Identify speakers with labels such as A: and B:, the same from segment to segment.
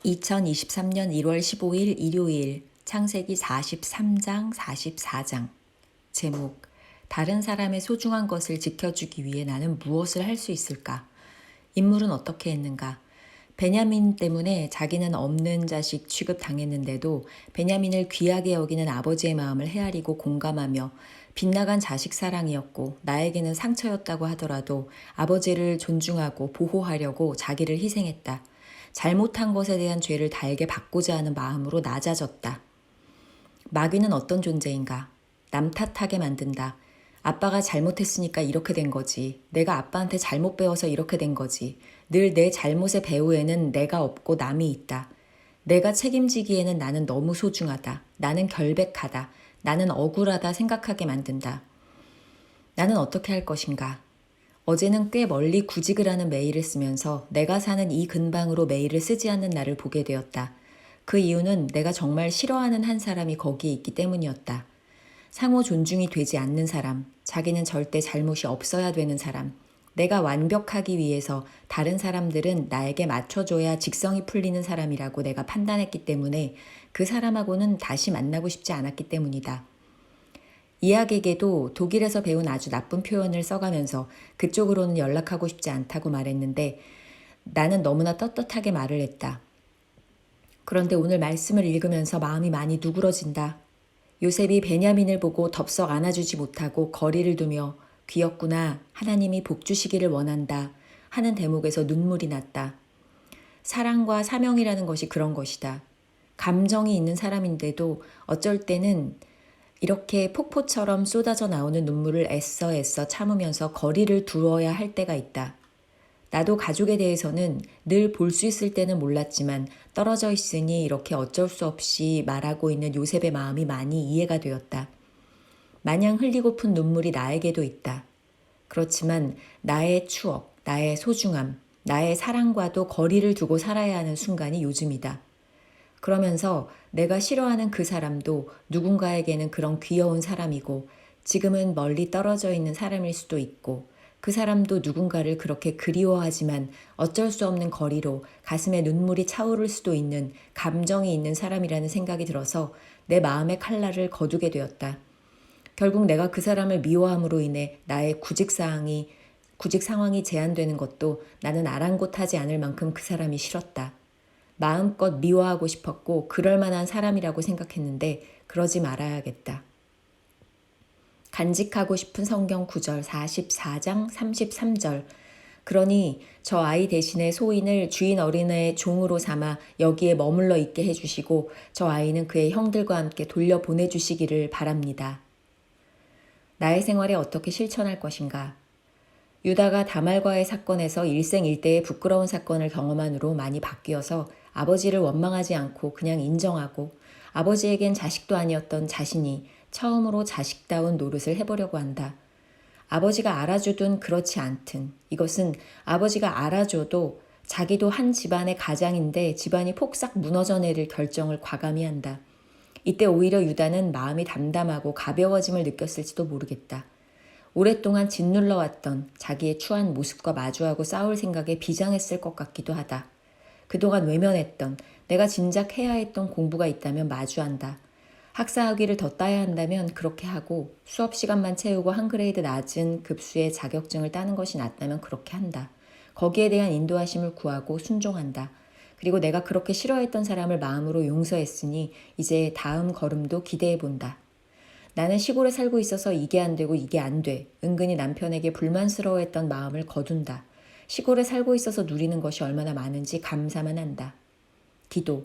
A: 2023년 1월 15일 일요일 창세기 43장 44장 제목 다른 사람의 소중한 것을 지켜주기 위해 나는 무엇을 할 수 있을까? 인물은 어떻게 했는가? 베냐민 때문에 자기는 없는 자식 취급당했는데도 베냐민을 귀하게 여기는 아버지의 마음을 헤아리고 공감하며 빗나간 자식 사랑이었고 나에게는 상처였다고 하더라도 아버지를 존중하고 보호하려고 자기를 희생했다. 잘못한 것에 대한 죄를 달게 받고자 하는 마음으로 낮아졌다. 마귀는 어떤 존재인가? 남 탓하게 만든다. 아빠가 잘못했으니까 이렇게 된 거지. 내가 아빠한테 잘못 배워서 이렇게 된 거지. 늘 내 잘못의 배후에는 내가 없고 남이 있다. 내가 책임지기에는 나는 너무 소중하다. 나는 결백하다. 나는 억울하다 생각하게 만든다. 나는 어떻게 할 것인가? 어제는 꽤 멀리 구직을 하는 메일을 쓰면서 내가 사는 이 근방으로 메일을 쓰지 않는 나를 보게 되었다. 그 이유는 내가 정말 싫어하는 한 사람이 거기에 있기 때문이었다. 상호 존중이 되지 않는 사람, 자기는 절대 잘못이 없어야 되는 사람, 내가 완벽하기 위해서 다른 사람들은 나에게 맞춰줘야 직성이 풀리는 사람이라고 내가 판단했기 때문에 그 사람하고는 다시 만나고 싶지 않았기 때문이다. 이학에게도 독일에서 배운 아주 나쁜 표현을 써가면서 그쪽으로는 연락하고 싶지 않다고 말했는데 나는 너무나 떳떳하게 말을 했다. 그런데 오늘 말씀을 읽으면서 마음이 많이 누그러진다. 요셉이 베냐민을 보고 덥석 안아주지 못하고 거리를 두며 귀엽구나, 하나님이 복 주시기를 원한다 하는 대목에서 눈물이 났다. 사랑과 사명이라는 것이 그런 것이다. 감정이 있는 사람인데도 어쩔 때는 이렇게 폭포처럼 쏟아져 나오는 눈물을 애써 참으면서 거리를 두어야 할 때가 있다. 나도 가족에 대해서는 늘 볼 수 있을 때는 몰랐지만 떨어져 있으니 이렇게 어쩔 수 없이 말하고 있는 요셉의 마음이 많이 이해가 되었다. 마냥 흘리고픈 눈물이 나에게도 있다. 그렇지만 나의 추억, 나의 소중함, 나의 사랑과도 거리를 두고 살아야 하는 순간이 요즘이다. 그러면서 내가 싫어하는 그 사람도 누군가에게는 그런 귀여운 사람이고 지금은 멀리 떨어져 있는 사람일 수도 있고 그 사람도 누군가를 그렇게 그리워하지만 어쩔 수 없는 거리로 가슴에 눈물이 차오를 수도 있는 감정이 있는 사람이라는 생각이 들어서 내 마음의 칼날을 거두게 되었다. 결국 내가 그 사람을 미워함으로 인해 나의 구직 상황이 제한되는 것도 나는 아랑곳하지 않을 만큼 그 사람이 싫었다. 마음껏 미워하고 싶었고 그럴 만한 사람이라고 생각했는데 그러지 말아야겠다. 간직하고 싶은 성경 구절 44장 33절. 그러니 저 아이 대신에 소인을 주인 어린애의 종으로 삼아 여기에 머물러 있게 해주시고 저 아이는 그의 형들과 함께 돌려보내주시기를 바랍니다. 나의 생활에 어떻게 실천할 것인가? 유다가 다말과의 사건에서 일생일대의 부끄러운 사건을 경험한 후로 많이 바뀌어서 아버지를 원망하지 않고 그냥 인정하고 아버지에겐 자식도 아니었던 자신이 처음으로 자식다운 노릇을 해보려고 한다. 아버지가 알아주든 그렇지 않든 이것은 아버지가 알아줘도 자기도 한 집안의 가장인데 집안이 폭삭 무너져 내릴 결정을 과감히 한다. 이때 오히려 유다는 마음이 담담하고 가벼워짐을 느꼈을지도 모르겠다. 오랫동안 짓눌러왔던 자기의 추한 모습과 마주하고 싸울 생각에 비장했을 것 같기도 하다. 그동안 외면했던 내가 진작 해야 했던 공부가 있다면 마주한다. 학사학위를 더 따야 한다면 그렇게 하고 수업 시간만 채우고 한 그레이드 낮은 급수의 자격증을 따는 것이 낫다면 그렇게 한다. 거기에 대한 인도하심을 구하고 순종한다. 그리고 내가 그렇게 싫어했던 사람을 마음으로 용서했으니 이제 다음 걸음도 기대해본다. 나는 시골에 살고 있어서 이게 안 되고 이게 안 돼. 은근히 남편에게 불만스러워했던 마음을 거둔다. 시골에 살고 있어서 누리는 것이 얼마나 많은지 감사만 한다. 기도.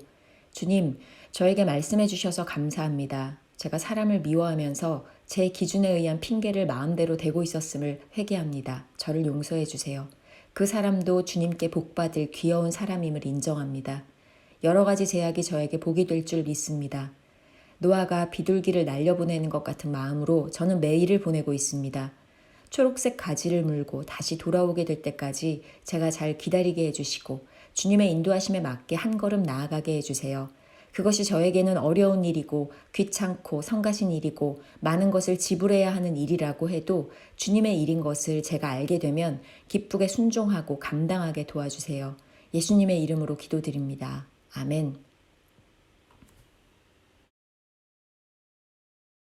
A: 주님, 저에게 말씀해 주셔서 감사합니다. 제가 사람을 미워하면서 제 기준에 의한 핑계를 마음대로 대고 있었음을 회개합니다. 저를 용서해 주세요. 그 사람도 주님께 복받을 귀여운 사람임을 인정합니다. 여러 가지 제약이 저에게 복이 될 줄 믿습니다. 노아가 비둘기를 날려보내는 것 같은 마음으로 저는 매일을 보내고 있습니다. 초록색 가지를 물고 다시 돌아오게 될 때까지 제가 잘 기다리게 해주시고 주님의 인도하심에 맞게 한 걸음 나아가게 해주세요. 그것이 저에게는 어려운 일이고 귀찮고 성가신 일이고 많은 것을 지불해야 하는 일이라고 해도 주님의 일인 것을 제가 알게 되면 기쁘게 순종하고 감당하게 도와주세요. 예수님의 이름으로 기도드립니다. 아멘.